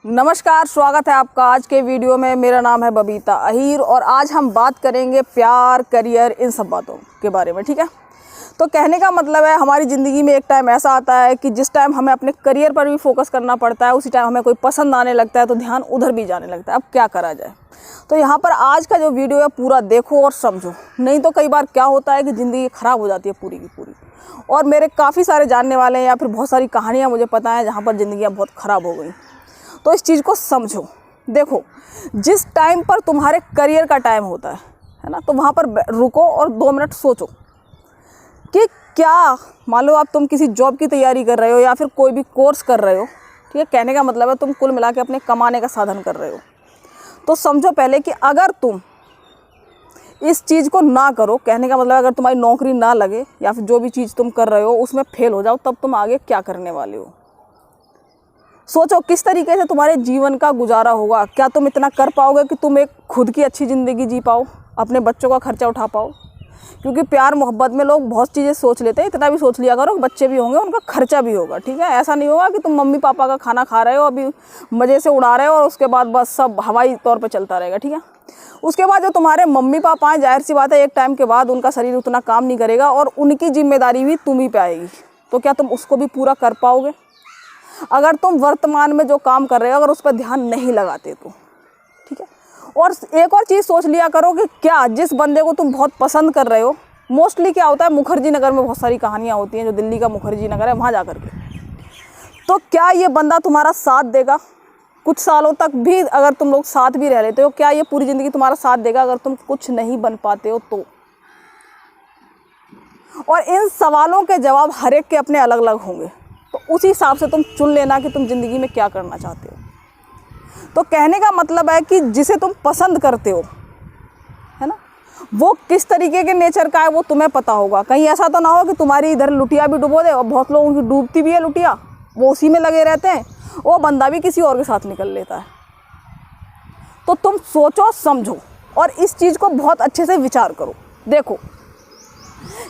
नमस्कार, स्वागत है आपका आज के वीडियो में। मेरा नाम है बबीता अहीर और आज हम बात करेंगे प्यार, करियर, इन सब बातों के बारे में। ठीक है, तो कहने का मतलब है हमारी ज़िंदगी में एक टाइम ऐसा आता है कि जिस टाइम हमें अपने करियर पर भी फोकस करना पड़ता है, उसी टाइम हमें कोई पसंद आने लगता है तो ध्यान उधर भी जाने लगता है। अब क्या करा जाए? तो यहाँ पर आज का जो वीडियो है पूरा देखो और समझो, नहीं तो कई बार क्या होता है कि ज़िंदगी ख़राब हो जाती है पूरी की पूरी। और मेरे काफ़ी सारे जानने वाले हैं या फिर बहुत सारी कहानियाँ मुझे पता है जहाँ पर ज़िंदगियाँ बहुत ख़राब हो गई। तो इस चीज़ को समझो। देखो, जिस टाइम पर तुम्हारे करियर का टाइम होता है ना, तो वहाँ पर रुको और 2 मिनट सोचो कि क्या, मान लो आप तुम किसी जॉब की तैयारी कर रहे हो या फिर कोई भी कोर्स कर रहे हो। ठीक है, कहने का मतलब है तुम कुल मिला के अपने कमाने का साधन कर रहे हो। तो समझो पहले कि अगर तुम इस चीज़ को ना करो, कहने का मतलब अगर तुम्हारी नौकरी ना लगे या फिर जो भी चीज़ तुम कर रहे हो उसमें फेल हो जाओ, तब तुम आगे क्या करने वाले हो। सोचो किस तरीके से तुम्हारे जीवन का गुजारा होगा। क्या तुम इतना कर पाओगे कि तुम एक खुद की अच्छी ज़िंदगी जी पाओ, अपने बच्चों का खर्चा उठा पाओ? क्योंकि प्यार मोहब्बत में लोग बहुत चीज़ें सोच लेते हैं। इतना भी सोच लिया करो, बच्चे भी होंगे, उनका खर्चा भी होगा। ठीक है, ऐसा नहीं होगा कि तुम मम्मी पापा का खाना खा रहे हो, अभी मज़े से उड़ा रहे हो और उसके बाद बस सब हवाई तौर पर चलता रहेगा। ठीक है, उसके बाद जो तुम्हारे मम्मी पापा हैं, जाहिर सी बात है एक टाइम के बाद उनका शरीर उतना काम नहीं करेगा और उनकी जिम्मेदारी भी तुम ही पे आएगी। तो क्या तुम उसको भी पूरा कर पाओगे? अगर तुम वर्तमान में जो काम कर रहे हो अगर उस पर ध्यान नहीं लगाते तो। ठीक है, और एक और चीज़ सोच लिया करो कि क्या जिस बंदे को तुम बहुत पसंद कर रहे हो, मोस्टली क्या होता है, मुखर्जी नगर में बहुत सारी कहानियाँ होती हैं, जो दिल्ली का मुखर्जी नगर है वहाँ जा कर के, तो क्या ये बंदा तुम्हारा साथ देगा कुछ सालों तक भी? अगर तुम लोग साथ भी रह लेते हो, क्या ये पूरी ज़िंदगी तुम्हारा साथ देगा अगर तुम कुछ नहीं बन पाते हो तो? और इन सवालों के जवाब हर एक के अपने अलग अलग होंगे, तो उसी हिसाब से तुम चुन लेना कि तुम ज़िंदगी में क्या करना चाहते हो। तो कहने का मतलब है कि जिसे तुम पसंद करते हो, है ना, वो किस तरीके के नेचर का है वो तुम्हें पता होगा। कहीं ऐसा तो ना हो कि तुम्हारी इधर लुटिया भी डुबो दे, और बहुत लोगों की डूबती भी है लुटिया, वो उसी में लगे रहते हैं, वो बंदा भी किसी और के साथ निकल लेता है। तो तुम सोचो, समझो और इस चीज़ को बहुत अच्छे से विचार करो। देखो,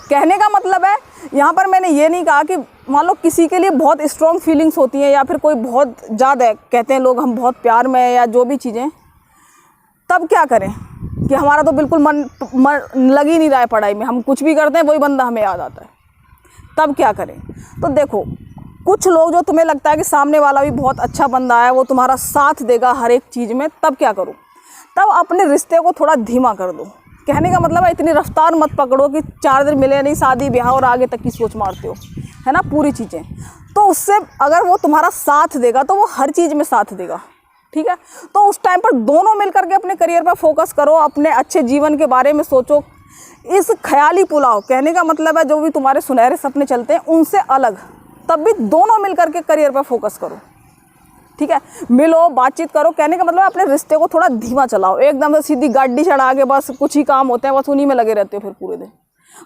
कहने का मतलब है यहाँ पर मैंने ये नहीं कहा कि मान लो किसी के लिए बहुत स्ट्रॉन्ग फीलिंग्स होती हैं या फिर कोई बहुत ज़्यादा कहते हैं लोग हम बहुत प्यार में है या जो भी चीज़ें, तब क्या करें कि हमारा तो बिल्कुल मन लग ही नहीं रहा है पढ़ाई में, हम कुछ भी करते हैं वही बंदा हमें याद आता है, तब क्या करें? तो देखो, कुछ लोग जो तुम्हें लगता है कि सामने वाला भी बहुत अच्छा बंदा है, वो तुम्हारा साथ देगा हर एक चीज़ में, तब क्या करो? तब अपने रिश्ते को थोड़ा धीमा कर दो। कहने का मतलब है इतनी रफ्तार मत पकड़ो कि 4 दिन मिले नहीं, शादी ब्याह और आगे तक की सोच मारते हो, है ना, पूरी चीज़ें। तो उससे अगर वो तुम्हारा साथ देगा तो वो हर चीज़ में साथ देगा। ठीक है, तो उस टाइम पर दोनों मिलकर के अपने करियर पर फोकस करो, अपने अच्छे जीवन के बारे में सोचो। इस ख्याली पुलाव, कहने का मतलब है जो भी तुम्हारे सुनहरे सपने चलते हैं उनसे अलग, तब भी दोनों मिलकर के करियर पर फोकस करो। ठीक है, मिलो, बातचीत करो। कहने का मतलब अपने रिश्ते को थोड़ा धीमा चलाओ। एकदम से सीधी गाड़ी चढ़ा के बस कुछ ही काम होते हैं, बस उन्हीं में लगे रहते हो, फिर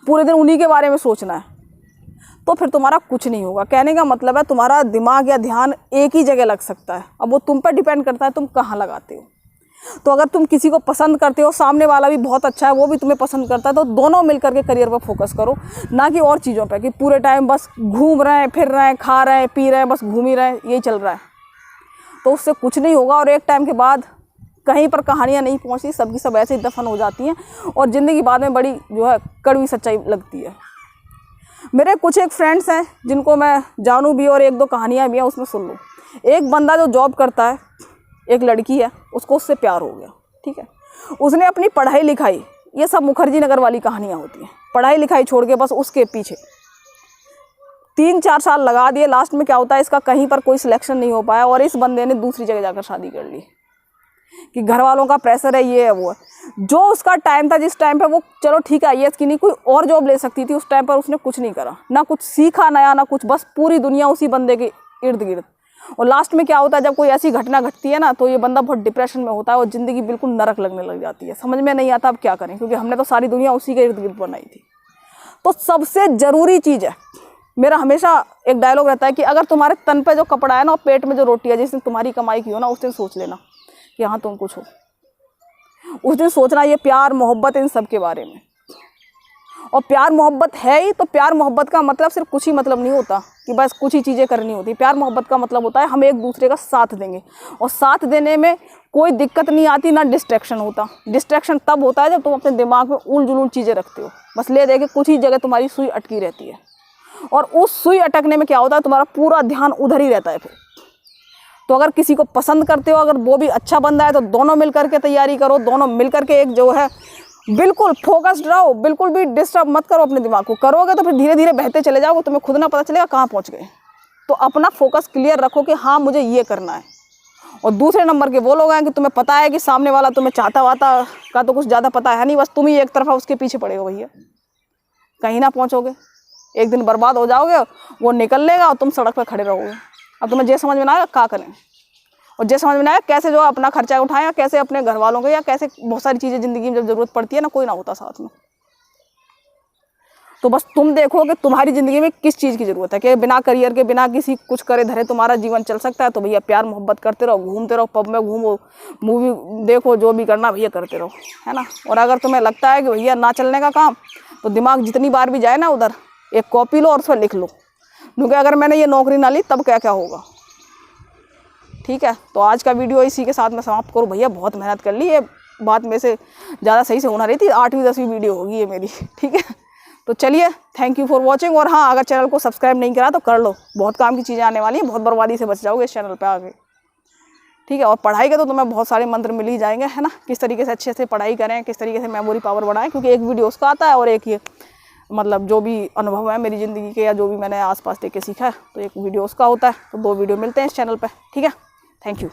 पूरे दिन उन्हीं के बारे में सोचना है, तो फिर तुम्हारा कुछ नहीं होगा। कहने का मतलब है तुम्हारा दिमाग या ध्यान एक ही जगह लग सकता है, अब वो तुम पर डिपेंड करता है तुम कहाँ लगाते हो। तो अगर तुम किसी को पसंद करते हो, सामने वाला भी बहुत अच्छा है, वो भी तुम्हें पसंद करता है, तो दोनों मिलकर के करियर पर फोकस करो, ना कि और चीज़ों पर कि पूरे टाइम बस घूम रहे हैं, फिर रहे हैं, खा रहे हैं, पी रहे हैं, बस घूम ही रहे हैं, यही चल रहा है। तो उससे कुछ नहीं होगा और एक टाइम के बाद कहीं पर कहानियाँ नहीं पहुँचती, सबकी सब ऐसे ही दफन हो जाती हैं और ज़िंदगी बाद में बड़ी जो है कड़वी सच्चाई लगती है। मेरे कुछ एक फ्रेंड्स हैं जिनको मैं जानूँ भी और 1-2 कहानियाँ भी हैं, उसमें सुन लो। एक बंदा जो जॉब करता है, एक लड़की है, उसको उससे प्यार हो गया। ठीक है, उसने अपनी पढ़ाई लिखाई, ये सब मुखर्जी नगर वाली कहानियाँ होती हैं, पढ़ाई लिखाई छोड़ के बस उसके पीछे 3-4 साल लगा दिए। लास्ट में क्या होता है, इसका कहीं पर कोई सिलेक्शन नहीं हो पाया और इस बंदे ने दूसरी जगह जाकर शादी कर ली कि घर वालों का प्रेशर है, ये है, वो है। जो उसका टाइम था, जिस टाइम पे वो चलो ठीक है आईएएस की नहीं कोई और जॉब ले सकती थी, उस टाइम पर उसने कुछ नहीं करा, ना कुछ सीखा नया, ना कुछ, बस पूरी दुनिया उसी बंदे के इर्द गिर्द। और लास्ट में क्या होता है, जब कोई ऐसी घटना घटती है ना, तो ये बंदा बहुत डिप्रेशन में होता है और ज़िंदगी बिल्कुल नरक लगने लग जाती है। समझ में नहीं आता अब क्या करें, क्योंकि हमने तो सारी दुनिया उसी के इर्द गिर्द बनाई थी। तो सबसे ज़रूरी चीज़ है, मेरा हमेशा एक डायलॉग रहता है कि अगर तुम्हारे तन पे जो कपड़ा है ना और पेट में जो रोटी है, जिस दिन तुम्हारी कमाई की हो ना, उस दिन सोच लेना कि हाँ तुम कुछ हो। उस दिन सोचना ये प्यार मोहब्बत इन सब के बारे में। और प्यार मोहब्बत है ही, तो प्यार मोहब्बत का मतलब सिर्फ कुछ ही मतलब नहीं होता कि बस कुछ ही चीज़ें करनी होती। प्यार मोहब्बत का मतलब होता है हम एक दूसरे का साथ देंगे, और साथ देने में कोई दिक्कत नहीं आती, ना डिस्ट्रैक्शन होता। डिस्ट्रैक्शन तब होता है जब तुम अपने दिमाग में उल जुलूल चीज़ें रखते हो, बस ले दे के कुछ ही जगह तुम्हारी सुई अटकी रहती है, और उस सुई अटकने में क्या होता है, तुम्हारा पूरा ध्यान उधर ही रहता है फिर। तो अगर किसी को पसंद करते हो, अगर वो भी अच्छा बंदा है, तो दोनों मिल करके तैयारी करो, दोनों मिल करके एक जो है बिल्कुल फोकस्ड रहो, बिल्कुल भी डिस्टर्ब मत करो अपने दिमाग को। करोगे तो फिर धीरे धीरे बहते चले जाओगे, तुम्हें खुद ना पता चलेगा कहाँ पहुँच गए। तो अपना फोकस क्लियर रखो कि हाँ मुझे ये करना है। और दूसरे नंबर के वो लोग हैं कि तुम्हें पता है कि सामने वाला तुम्हें चाहता वाता का तो कुछ ज़्यादा पता है नहीं, बस तुम ही एक तरफा उसके पीछे पड़े हो भैया, कहीं ना पहुँचोगे, एक दिन बर्बाद हो जाओगे, वो निकल लेगा और तुम सड़क पर खड़े रहोगे। अब तुम्हें जे समझ में ना आएगा क्या करें, और जे समझ में आएगा कैसे जो अपना खर्चा उठाएं, या कैसे अपने घर वालों को, या कैसे बहुत सारी चीज़ें ज़िंदगी में जब ज़रूरत पड़ती है ना, कोई ना होता साथ में। तो बस तुम देखो कि तुम्हारी ज़िंदगी में किस चीज़ की ज़रूरत है, कि बिना करियर के, बिना किसी कुछ करे धरे तुम्हारा जीवन चल सकता है। तो भैया प्यार मोहब्बत करते रहो, घूमते रहो, पब में घूमो, मूवी देखो, जो भी करना भैया करते रहो, है ना। और अगर तुम्हें लगता है कि भैया ना चलने का काम, तो दिमाग जितनी बार भी जाए ना उधर, एक कॉपी लो और उसमें लिख लो, क्योंकि अगर मैंने ये नौकरी ना ली तब क्या क्या होगा। ठीक है, तो आज का वीडियो इसी के साथ मैं समाप्त करूँ। भैया बहुत मेहनत कर ली, ये बात में से ज़्यादा सही से होना रही थी, 8वीं 10वीं वीडियो होगी ये मेरी। ठीक है, तो चलिए, थैंक यू फॉर वॉचिंग। और हाँ, अगर चैनल को सब्सक्राइब नहीं करा तो कर लो, बहुत काम की चीज़ें आने वाली हैं, बहुत बर्बादी से बच जाओगे इस चैनल पर आगे। ठीक है, और पढ़ाई के तो तुम्हें बहुत सारे मंत्र मिल ही जाएंगे, है ना, किस तरीके से अच्छे से पढ़ाई करें, किस तरीके से मेमोरी पावर बढ़ाएं, क्योंकि एक वीडियो उसका आता है और एक ये मतलब जो भी अनुभव है मेरी ज़िंदगी के, या जो भी मैंने आसपास देख के सीखा है, तो एक वीडियो उसका होता है। तो 2 वीडियो मिलते हैं इस चैनल पर। ठीक है, थैंक यू।